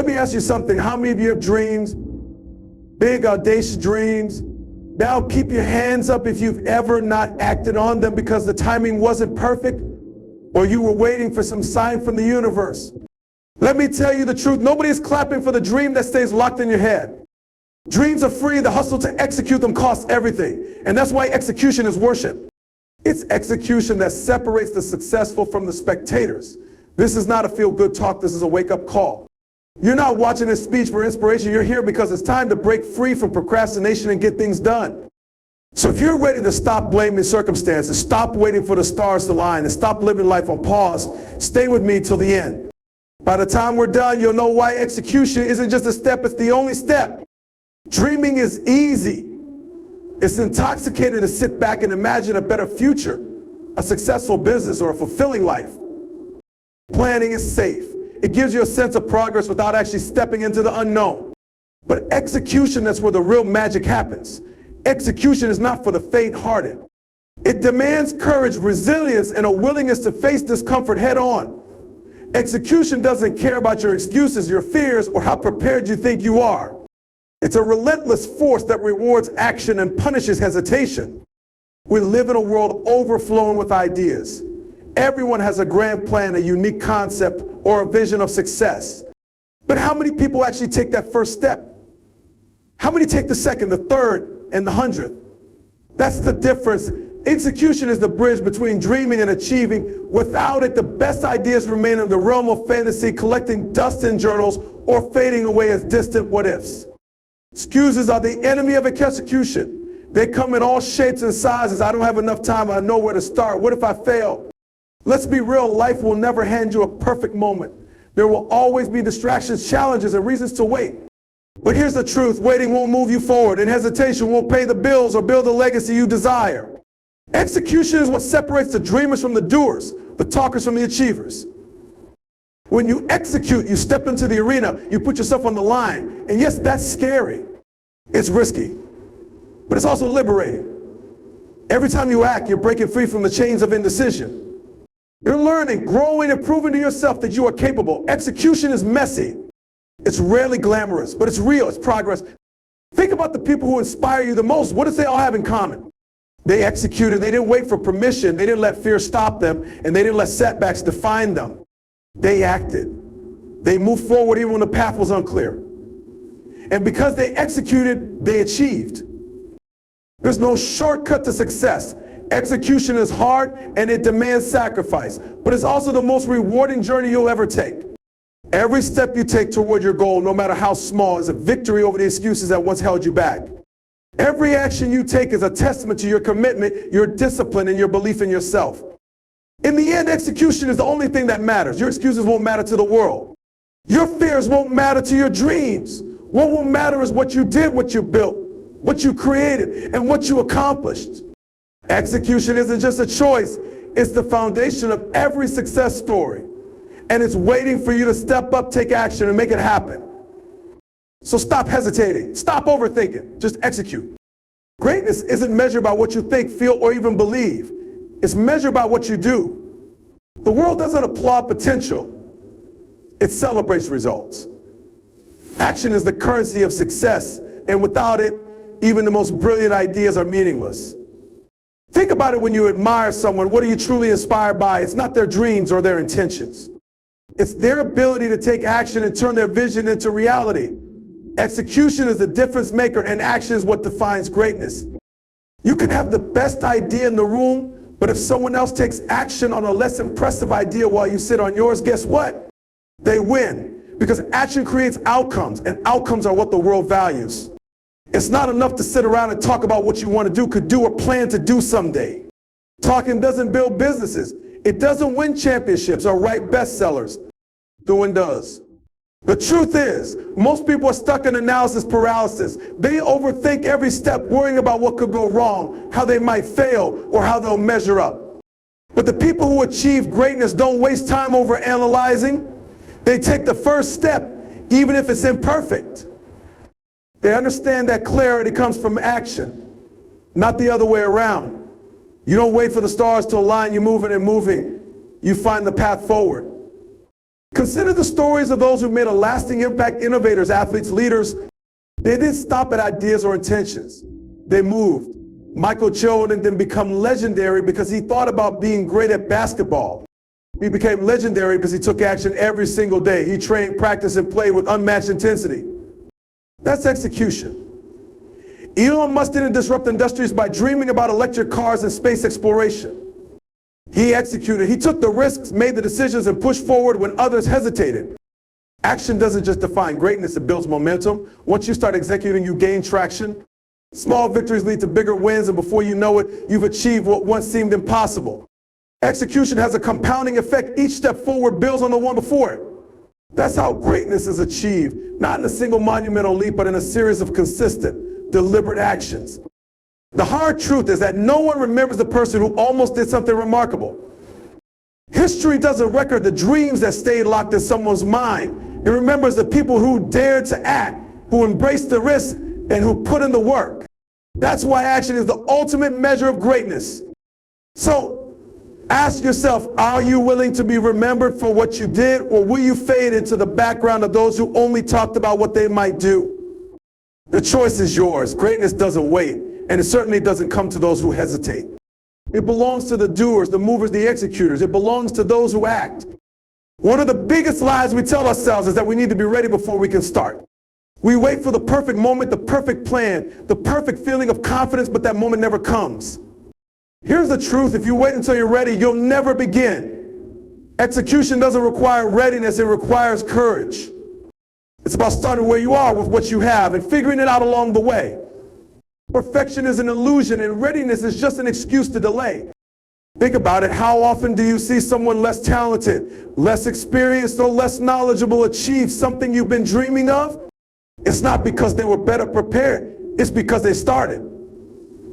Let me ask you something. How many of you have dreams, big, audacious dreams? Now keep your hands up if you've ever not acted on them because the timing wasn't perfect or you were waiting for some sign from the universe. Let me tell you the truth. Nobody is clapping for the dream that stays locked in your head. Dreams are free. The hustle to execute them costs everything. And that's why execution is worship. It's execution that separates the successful from the spectators. This is not a feel-good talk. This is a wake-up call. You're not watching this speech for inspiration. You're here because it's time to break free from procrastination and get things done. So if you're ready to stop blaming circumstances, stop waiting for the stars to align, and stop living life on pause, stay with me till the end. By the time we're done, you'll know why execution isn't just a step, it's the only step. Dreaming is easy. It's intoxicating to sit back and imagine a better future, a successful business, or a fulfilling life. Planning is safe. It gives you a sense of progress without actually stepping into the unknown. But execution, that's where the real magic happens. Execution is not for the faint-hearted. It demands courage, resilience, and a willingness to face discomfort head-on. Execution doesn't care about your excuses, your fears, or how prepared you think you are. It's a relentless force that rewards action and punishes hesitation. We live in a world overflowing with ideas. Everyone has a grand plan, a unique concept, or a vision of success. But how many people actually take that first step? How many take the second, the third, and the 100th? That's the difference. Execution is the bridge between dreaming and achieving. Without it, the best ideas remain in the realm of fantasy, collecting dust in journals or fading away as distant what-ifs. Excuses are the enemy of execution. They come in all shapes and sizes. I don't have enough time. I know where to start. What if I fail? Let's be real. Life will never hand you a perfect moment. There will always be distractions, challenges, and reasons to wait. But here's the truth. Waiting won't move you forward, and hesitation won't pay the bills or build the legacy you desire. Execution is what separates the dreamers from the doers, the talkers from the achievers. When you execute, you step into the arena, you put yourself on the line. And yes, that's scary. It's risky, but it's also liberating. Every time you act, you're breaking free from the chains of indecision. You're learning, growing, and proving to yourself that you are capable. Execution is messy. It's rarely glamorous, but it's real, it's progress. Think about the people who inspire you the most. What do they all have in common? They executed, they didn't wait for permission, they didn't let fear stop them, and they didn't let setbacks define them. They acted. They moved forward even when the path was unclear. And because they executed, they achieved. There's no shortcut to success. Execution is hard and it demands sacrifice, but it's also the most rewarding journey you'll ever take. Every step you take toward your goal, no matter how small, is a victory over the excuses that once held you back. Every action you take is a testament to your commitment, your discipline, and your belief in yourself. In the end, execution is the only thing that matters. Your excuses won't matter to the world. Your fears won't matter to your dreams. What will matter is what you did, what you built, what you created, and what you accomplished. Execution isn't just a choice, it's the foundation of every success story. And it's waiting for you to step up, take action, and make it happen. So stop hesitating, stop overthinking, just execute. Greatness isn't measured by what you think, feel, or even believe. It's measured by what you do. The world doesn't applaud potential, it celebrates results. Action is the currency of success, and without it, even the most brilliant ideas are meaningless. Think about it when you admire someone. What are you truly inspired by? It's not their dreams or their intentions. It's their ability to take action and turn their vision into reality. Execution is the difference maker, and action is what defines greatness. You can have the best idea in the room, but if someone else takes action on a less impressive idea while you sit on yours, guess what? They win, because action creates outcomes, and outcomes are what the world values. It's not enough to sit around and talk about what you want to do, could do, or plan to do someday. Talking doesn't build businesses. It doesn't win championships or write bestsellers. Doing does. The truth is, most people are stuck in analysis paralysis. They overthink every step, worrying about what could go wrong, how they might fail, or how they'll measure up. But the people who achieve greatness don't waste time over analyzing. They take the first step, even if it's imperfect. They understand that clarity comes from action, not the other way around. You don't wait for the stars to align, you're moving and moving. You find the path forward. Consider the stories of those who made a lasting impact: innovators, athletes, leaders. They didn't stop at ideas or intentions. They moved. Michael Jordan didn't become legendary because he thought about being great at basketball. He became legendary because he took action every single day. He trained, practiced, and played with unmatched intensity. That's execution. Elon Musk didn't disrupt industries by dreaming about electric cars and space exploration. He executed. He took the risks, made the decisions, and pushed forward when others hesitated. Action doesn't just define greatness, it builds momentum. Once you start executing, you gain traction. Small victories lead to bigger wins, and before you know it, you've achieved what once seemed impossible. Execution has a compounding effect. Each step forward builds on the one before it. That's how greatness is achieved, not in a single monumental leap, but in a series of consistent, deliberate actions. The hard truth is that no one remembers the person who almost did something remarkable. History doesn't record the dreams that stayed locked in someone's mind. It remembers the people who dared to act, who embraced the risk, and who put in the work. That's why action is the ultimate measure of greatness. So ask yourself, are you willing to be remembered for what you did, or will you fade into the background of those who only talked about what they might do? The choice is yours. Greatness doesn't wait, and it certainly doesn't come to those who hesitate. It belongs to the doers, the movers, the executors. It belongs to those who act. One of the biggest lies we tell ourselves is that we need to be ready before we can start. We wait for the perfect moment, the perfect plan, the perfect feeling of confidence, but that moment never comes. Here's the truth: if you wait until you're ready, you'll never begin. Execution doesn't require readiness, it requires courage. It's about starting where you are with what you have and figuring it out along the way. Perfection is an illusion, and readiness is just an excuse to delay. Think about it. How often do you see someone less talented, less experienced, or less knowledgeable achieve something you've been dreaming of? It's not because they were better prepared. It's because they started.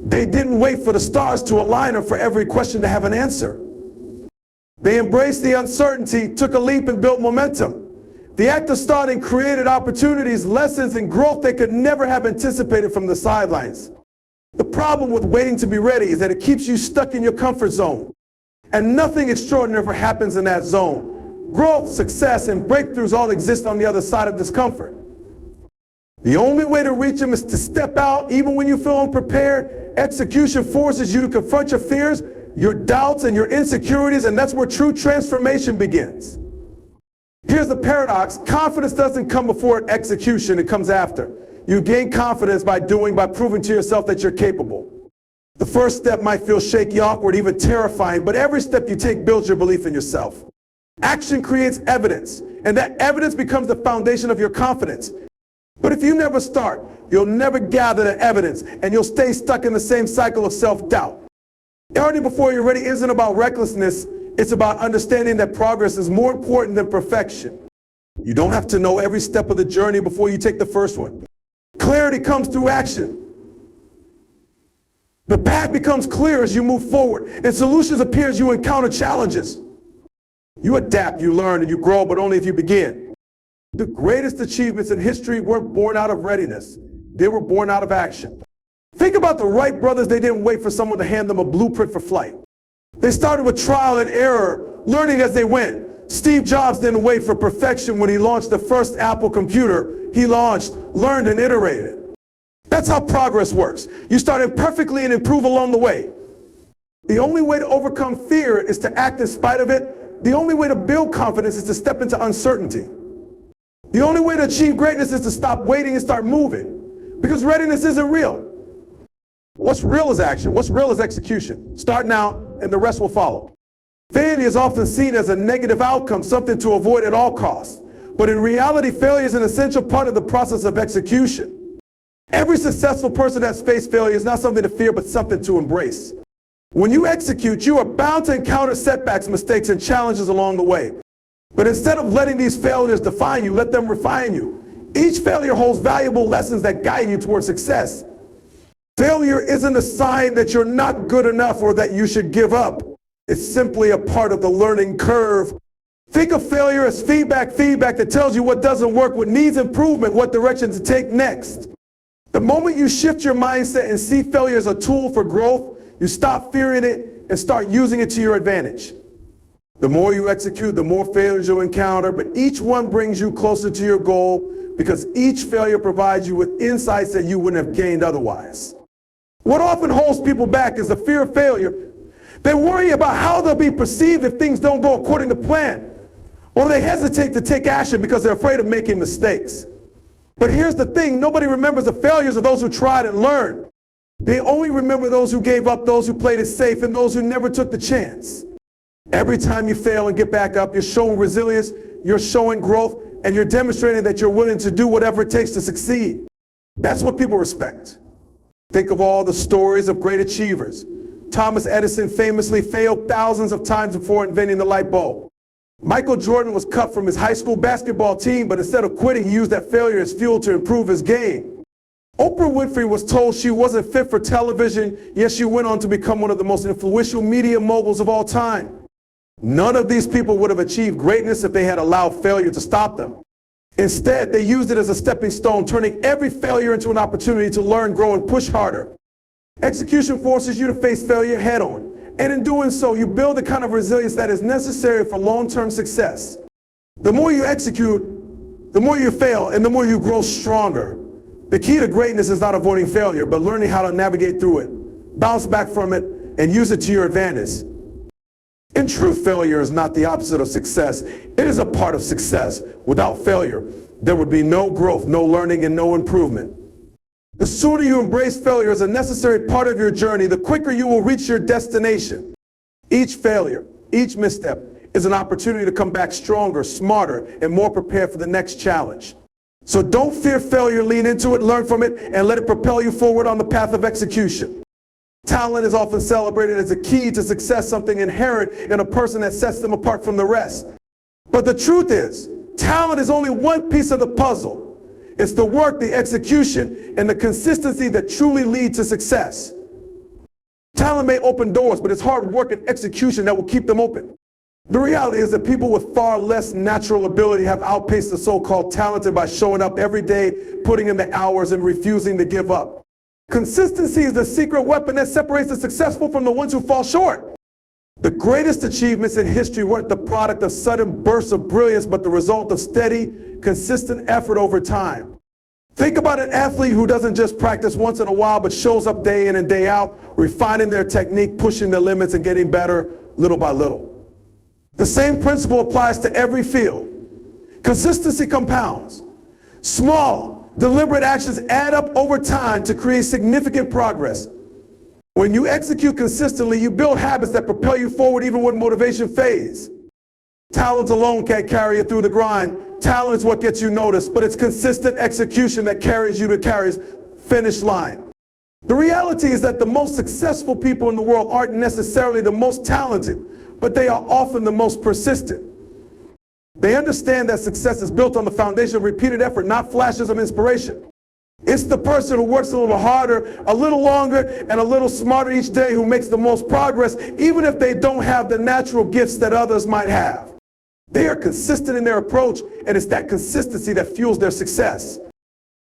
They didn't wait for the stars to align or for every question to have an answer. They embraced the uncertainty, took a leap, and built momentum. The act of starting created opportunities, lessons, and growth they could never have anticipated from the sidelines. The problem with waiting to be ready is that it keeps you stuck in your comfort zone, and nothing extraordinary ever happens in that zone. Growth, success, and breakthroughs all exist on the other side of discomfort. The only way to reach them is to step out, even when you feel unprepared. Execution forces you to confront your fears, your doubts, and your insecurities, and that's where true transformation begins. Here's the paradox: confidence doesn't come before execution, it comes after. You gain confidence by doing, by proving to yourself that you're capable. The first step might feel shaky, awkward, even terrifying, but every step you take builds your belief in yourself. Action creates evidence, and that evidence becomes the foundation of your confidence. But if you never start, you'll never gather the evidence, and you'll stay stuck in the same cycle of self-doubt. Starting before you're ready isn't about recklessness, it's about understanding that progress is more important than perfection. You don't have to know every step of the journey before you take the first one. Clarity comes through action. The path becomes clear as you move forward, and solutions appear as you encounter challenges. You adapt, you learn, and you grow, but only if you begin. The greatest achievements in history weren't born out of readiness. They were born out of action. Think about the Wright brothers. They didn't wait for someone to hand them a blueprint for flight. They started with trial and error, learning as they went. Steve Jobs didn't wait for perfection when he launched the first Apple computer. He launched, learned, and iterated. That's how progress works. You start imperfectly and improve along the way. The only way to overcome fear is to act in spite of it. The only way to build confidence is to step into uncertainty. The only way to achieve greatness is to stop waiting and start moving, because readiness isn't real. What's real is action. What's real is execution. Start now, and the rest will follow. Failure is often seen as a negative outcome, something to avoid at all costs. But in reality, failure is an essential part of the process of execution. Every successful person that's faced failure is not something to fear, but something to embrace. When you execute, you are bound to encounter setbacks, mistakes, and challenges along the way. But instead of letting these failures define you, let them refine you. Each failure holds valuable lessons that guide you towards success. Failure isn't a sign that you're not good enough or that you should give up. It's simply a part of the learning curve. Think of failure as feedback that tells you what doesn't work, what needs improvement, what direction to take next. The moment you shift your mindset and see failure as a tool for growth, you stop fearing it and start using it to your advantage. The more you execute, the more failures you'll encounter, but each one brings you closer to your goal because each failure provides you with insights that you wouldn't have gained otherwise. What often holds people back is the fear of failure. They worry about how they'll be perceived if things don't go according to plan, or they hesitate to take action because they're afraid of making mistakes. But here's the thing, nobody remembers the failures of those who tried and learned. They only remember those who gave up, those who played it safe, and those who never took the chance. Every time you fail and get back up, you're showing resilience, you're showing growth, and you're demonstrating that you're willing to do whatever it takes to succeed. That's what people respect. Think of all the stories of great achievers. Thomas Edison famously failed thousands of times before inventing the light bulb. Michael Jordan was cut from his high school basketball team, but instead of quitting, he used that failure as fuel to improve his game. Oprah Winfrey was told she wasn't fit for television, yet she went on to become one of the most influential media moguls of all time. None of these people would have achieved greatness if they had allowed failure to stop them. Instead, they used it as a stepping stone, turning every failure into an opportunity to learn, grow, and push harder. Execution forces you to face failure head on, and in doing so, you build the kind of resilience that is necessary for long-term success. The more you execute, the more you fail, and the more you grow stronger. The key to greatness is not avoiding failure, but learning how to navigate through it, bounce back from it, and use it to your advantage. In truth, failure is not the opposite of success. It is a part of success. Without failure, there would be no growth, no learning, and no improvement. The sooner you embrace failure as a necessary part of your journey, the quicker you will reach your destination. Each failure, each misstep is an opportunity to come back stronger, smarter, and more prepared for the next challenge. So don't fear failure, lean into it, learn from it, and let it propel you forward on the path of execution. Talent is often celebrated as a key to success, something inherent in a person that sets them apart from the rest. But the truth is, talent is only one piece of the puzzle. It's the work, the execution, and the consistency that truly lead to success. Talent may open doors, but it's hard work and execution that will keep them open. The reality is that people with far less natural ability have outpaced the so-called talented by showing up every day, putting in the hours, and refusing to give up. Consistency is the secret weapon that separates the successful from the ones who fall short. The greatest achievements in history weren't the product of sudden bursts of brilliance, but the result of steady, consistent effort over time. Think about an athlete who doesn't just practice once in a while, but shows up day in and day out, refining their technique, pushing their limits, and getting better little by little. The same principle applies to every field. Consistency compounds. Small, deliberate actions add up over time to create significant progress. When you execute consistently, you build habits that propel you forward even when motivation fades. Talent alone can't carry you through the grind. Talent is what gets you noticed, but it's consistent execution that carries you to the finish line. The reality is that the most successful people in the world aren't necessarily the most talented, but they are often the most persistent. They understand that success is built on the foundation of repeated effort, not flashes of inspiration. It's the person who works a little harder, a little longer, and a little smarter each day who makes the most progress, even if they don't have the natural gifts that others might have. They are consistent in their approach, and it's that consistency that fuels their success.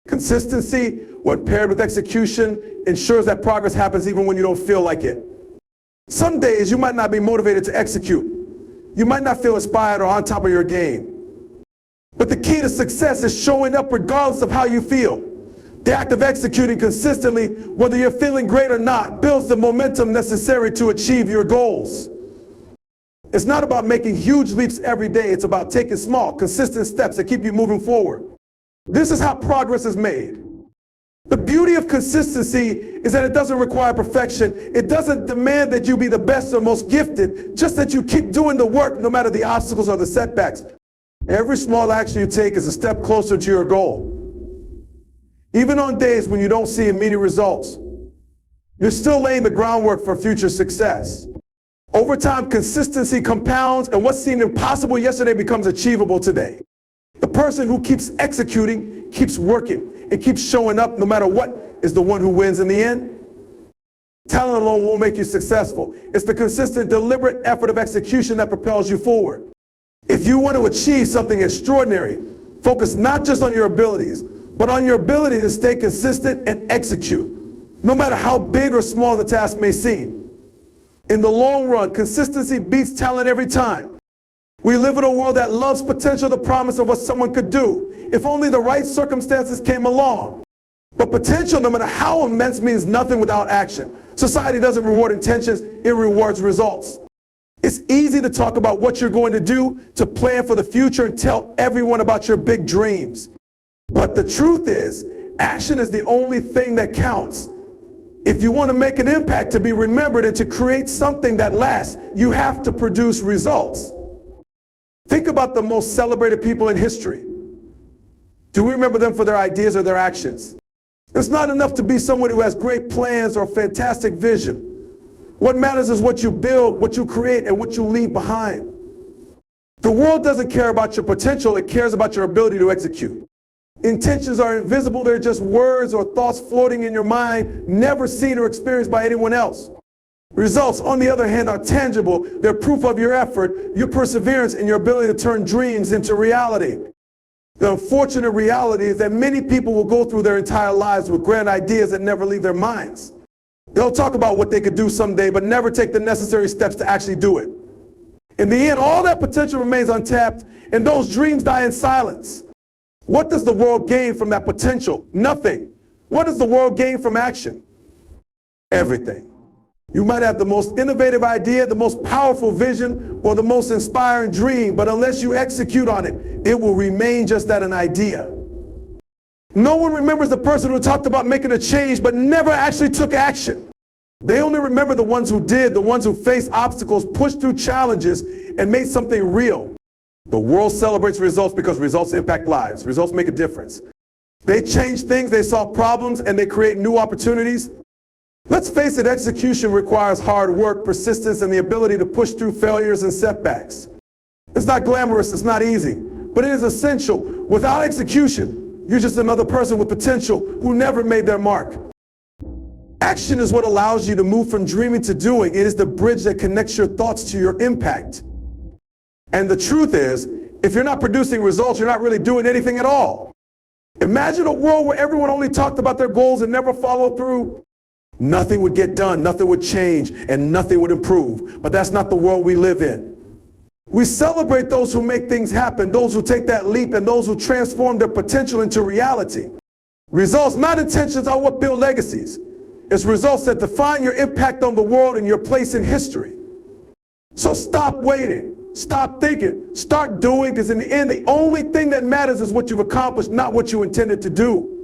Consistency, when paired with execution, ensures that progress happens even when you don't feel like it. Some days you might not be motivated to execute. You might not feel inspired or on top of your game. But the key to success is showing up regardless of how you feel. The act of executing consistently, whether you're feeling great or not, builds the momentum necessary to achieve your goals. It's not about making huge leaps every day. It's about taking small, consistent steps that keep you moving forward. This is how progress is made. The beauty of consistency is that it doesn't require perfection. It doesn't demand that you be the best or most gifted, just that you keep doing the work no matter the obstacles or the setbacks. Every small action you take is a step closer to your goal. Even on days when you don't see immediate results, you're still laying the groundwork for future success. Over time, consistency compounds, and what seemed impossible yesterday becomes achievable today. The person who keeps executing, keeps working, and keeps showing up no matter what is the one who wins in the end. Talent alone won't make you successful. It's the consistent, deliberate effort of execution that propels you forward. If you want to achieve something extraordinary, focus not just on your abilities, but on your ability to stay consistent and execute, no matter how big or small the task may seem. In the long run, consistency beats talent every time. We live in a world that loves potential, the promise of what someone could do, if only the right circumstances came along. But potential, no matter how immense, means nothing without action. Society doesn't reward intentions, it rewards results. It's easy to talk about what you're going to do, to plan for the future and tell everyone about your big dreams. But the truth is, action is the only thing that counts. If you want to make an impact, to be remembered, and to create something that lasts, you have to produce results. Think about the most celebrated people in history. Do we remember them for their ideas or their actions? It's not enough to be someone who has great plans or fantastic vision. What matters is what you build, what you create, and what you leave behind. The world doesn't care about your potential, it cares about your ability to execute. Intentions are invisible, they're just words or thoughts floating in your mind, never seen or experienced by anyone else. Results, on the other hand, are tangible. They're proof of your effort, your perseverance, and your ability to turn dreams into reality. The unfortunate reality is that many people will go through their entire lives with grand ideas that never leave their minds. They'll talk about what they could do someday, but never take the necessary steps to actually do it. In the end, all that potential remains untapped, and those dreams die in silence. What does the world gain from that potential? Nothing. What does the world gain from action? Everything. You might have the most innovative idea, the most powerful vision, or the most inspiring dream, but unless you execute on it, it will remain just that, an idea. No one remembers the person who talked about making a change but never actually took action. They only remember the ones who did, the ones who faced obstacles, pushed through challenges, and made something real. The world celebrates results because results impact lives. Results make a difference. They change things, they solve problems, and they create new opportunities. Let's face it, execution requires hard work, persistence, and the ability to push through failures and setbacks. It's not glamorous, it's not easy, but it is essential. Without execution, you're just another person with potential who never made their mark. Action is what allows you to move from dreaming to doing. It is the bridge that connects your thoughts to your impact. And the truth is, if you're not producing results, you're not really doing anything at all. Imagine a world where everyone only talked about their goals and never followed through. Nothing would get done, nothing would change, and nothing would improve. But that's not the world we live in. We celebrate those who make things happen, those who take that leap, and those who transform their potential into reality. Results, not intentions, are what build legacies. It's results that define your impact on the world and your place in history. So stop waiting, stop thinking, start doing, because in the end, the only thing that matters is what you've accomplished, not what you intended to do.